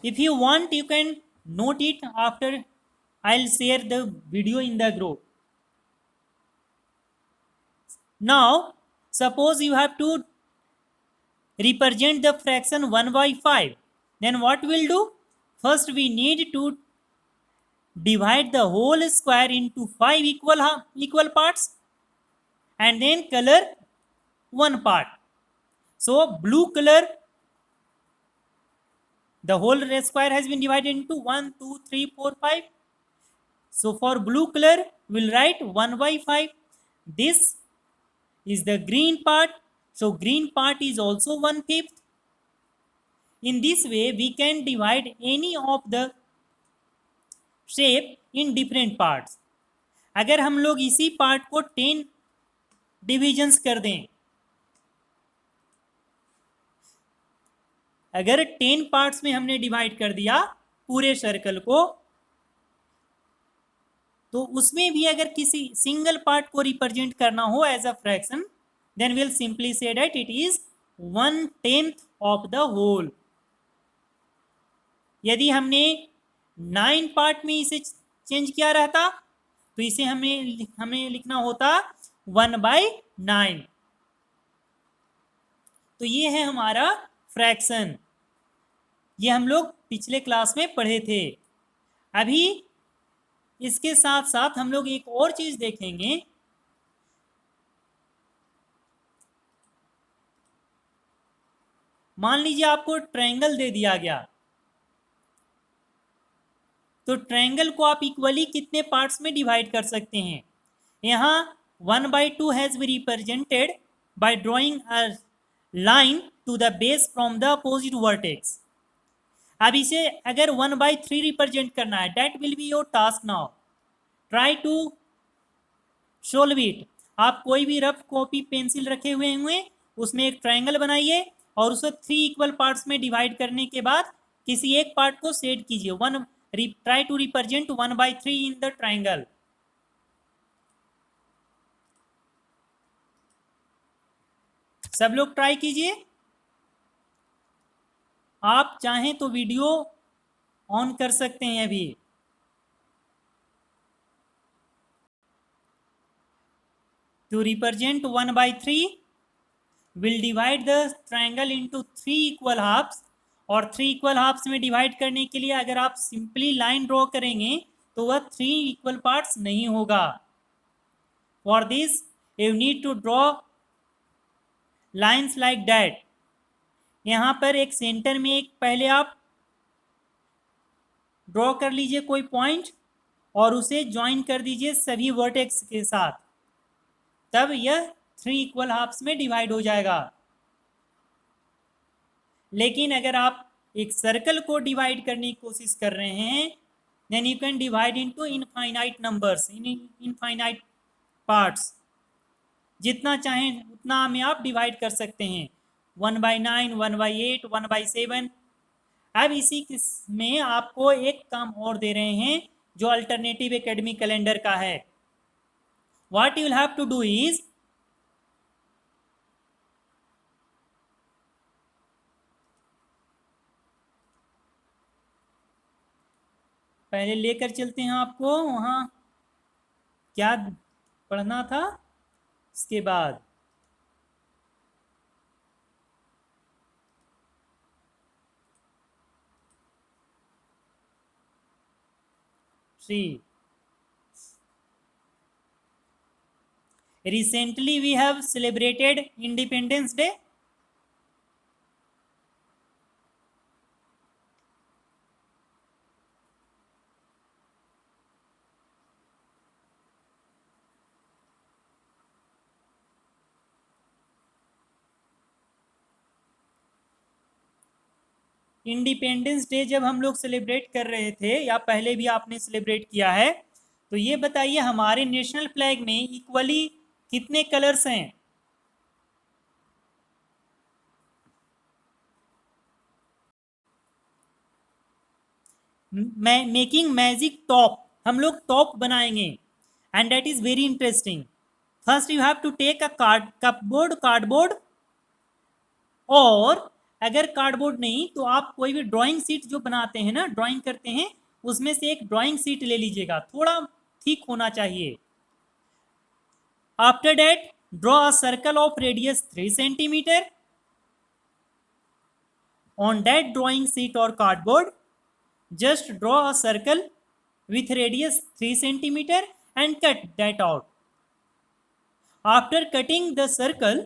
If you want, you can note it after I'll share the video in the group. Now suppose you have to represent the fraction 1 by 5, then what we'll do? First we need to divide the whole square into 5 equal parts and then color one part. So blue color, the whole square has been divided into 1 2 3 4 5. So for blue color we'll write 1 by 5. This is the green part, so green part is also 1/5. In this way we can divide any of the shape in different parts. अगर हम लोग इसी part को 10 divisions कर दें, अगर 10 parts में हमने डिवाइड कर दिया पूरे सर्कल को, तो उसमें भी अगर किसी सिंगल पार्ट को रिप्रेजेंट करना हो as a fraction, then will simply say that it is 1/10 of the whole. यदि हमने 9 पार्ट में इसे चेंज किया रहता तो इसे हमें लिखना होता 1/9. तो ये है हमारा फ्रैक्शन. ये हम लोग पिछले क्लास में पढ़े थे. अभी इसके साथ साथ हम लोग एक और चीज देखेंगे. मान लीजिए आपको ट्रायंगल दे दिया गया, तो ट्रायंगल को आप इक्वली कितने पार्ट्स में डिवाइड कर सकते हैं? यहाँ 1/2 has been represented by drawing a line to the base from the opposite vertex. अब इसे अगर 1/3 रिप्रेजेंट करना है, that will be your task now. Try to solve it. आप कोई भी रफ कॉपी पेंसिल रखे हुए होंगे, उसमें एक ट्रायंगल बनाइए और उसे 3 इक्वल पार्ट्स में डिवाइड करने के बाद किसी एक पार्ट को सेट कीजिए. Try to represent 1/3 in the triangle. सब लोग ट्राई कीजिए. आप चाहें तो वीडियो ऑन कर सकते हैं अभी. To represent 1/3, we'll divide the triangle into 3 equal halves. और 3 इक्वल हाफ्स में डिवाइड करने के लिए अगर आप सिंपली लाइन ड्रॉ करेंगे तो वह 3 इक्वल पार्ट्स नहीं होगा. For this you need to draw lines like that. यहाँ पर एक सेंटर में एक पहले आप ड्रॉ कर लीजिए कोई पॉइंट और उसे ज्वाइन कर दीजिए सभी वर्टेक्स के साथ, तब यह 3 इक्वल हाफ्स में डिवाइड हो जाएगा. लेकिन अगर आप एक सर्कल को डिवाइड करने की कोशिश कर रहे हैं, then you can divide into infinite numbers, infinite parts. जितना चाहें उतना में आप डिवाइड कर सकते हैं. 1/9, 1/8, 1/7. अब इसी में आपको एक काम और दे रहे हैं जो अल्टरनेटिव एकेडमिक कैलेंडर का है. What you will have to do is, पहले लेकर चलते हैं आपको वहाँ क्या पढ़ना था. इसके बाद recently we have celebrated Independence Day. Independence day जब हम लोग सेलिब्रेट कर रहे थे या पहले भी आपने सेलिब्रेट किया है, तो ये बताइए हमारे नेशनल फ्लैग में इक्वली कितने कलर्स हैं? Making magic top. हम लोग टॉप बनाएंगे and that is very interesting. First you have to take a cardboard और अगर कार्डबोर्ड नहीं तो आप कोई भी ड्राइंग शीट जो बनाते हैं ना, ड्राइंग करते हैं, उसमें से एक ड्राइंग शीट ले लीजिएगा, थोड़ा थिक होना चाहिए। After that draw a circle of radius 3 centimetre on that drawing sheet or cardboard. Just draw a circle with radius 3 centimeter and cut that out. After cutting the circle,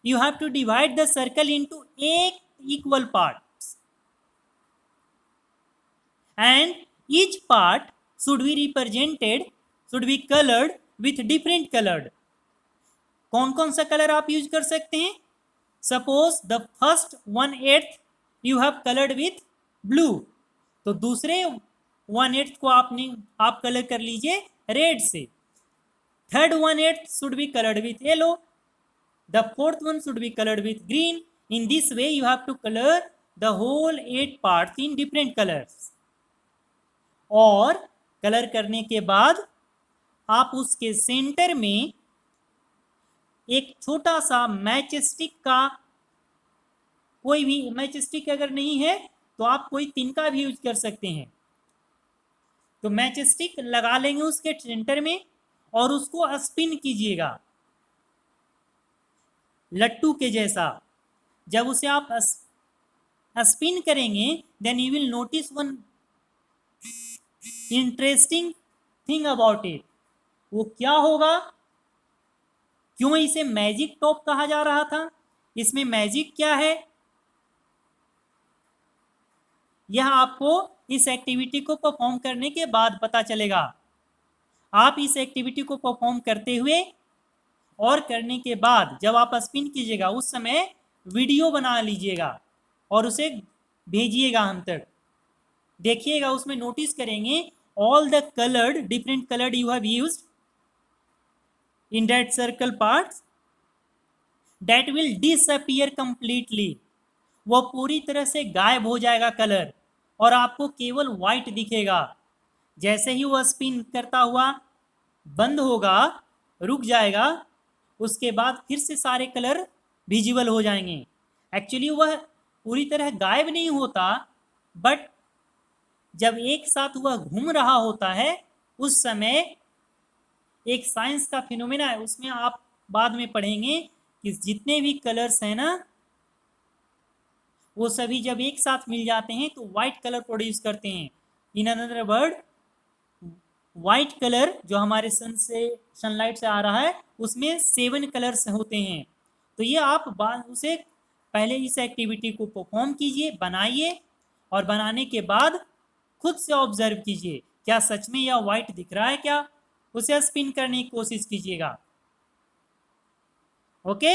you have to divide the circle into 8 equal parts, and each part should be colored with different colored. कौन कौन सा colour आप use कर सकते हैं? Suppose the first 1/8 you have coloured with blue, तो दूसरे 1/8 को आप कलर कर लीजिए रेड से। Third 1/8 should be coloured with yellow, the fourth one should be coloured with green. In this way you have to colour the whole 8 parts in different colours. और colour करने के बाद आप उसके सेंटर में एक छोटा सा मैच स्टिक का, कोई भी मैच स्टिक अगर नहीं है तो आप कोई तिनका भी यूज कर सकते हैं, तो मैच स्टिक लगा लेंगे उसके सेंटर में और उसको स्पिन कीजिएगा लट्टू के जैसा। जब उसे आप स्पिन करेंगे then you will notice one interesting thing about it. वो क्या होगा? क्यों इसे मैजिक टॉप कहा जा रहा था? इसमें मैजिक क्या है यह आपको इस एक्टिविटी को परफॉर्म करने के बाद पता चलेगा। आप इस एक्टिविटी को परफॉर्म करते हुए और करने के बाद जब आप स्पिन कीजिएगा उस समय वीडियो बना लीजिएगा और उसे भेजिएगा हम तक। देखिएगा उसमें नोटिस करेंगे all the coloured different coloured you have used in that circle parts that will disappear completely। वो पूरी तरह से गायब हो जाएगा कलर और आपको केवल व्हाइट दिखेगा। जैसे ही वह स्पिन करता हुआ बंद होगा, रुक जाएगा, उसके बाद फिर से सारे कलर विजिबल हो जाएंगे। एक्चुअली वह पूरी तरह गायब नहीं होता, बट जब एक साथ वह घूम रहा होता है उस समय एक साइंस का फिनोमेना है, उसमें आप बाद में पढ़ेंगे कि जितने भी कलर्स हैं ना वो सभी जब एक साथ मिल जाते हैं तो व्हाइट कलर प्रोड्यूस करते हैं। In another word white colour जो हमारे सनलाइट से आ रहा है उसमें 7 कलर्स होते हैं। तो ये आप उसे पहले इस एक्टिविटी को परफॉर्म कीजिए, बनाइए और बनाने के बाद खुद से ऑब्जर्व कीजिए क्या सच में यह व्हाइट दिख रहा है क्या, उसे स्पिन करने की कोशिश कीजिएगा। ओके।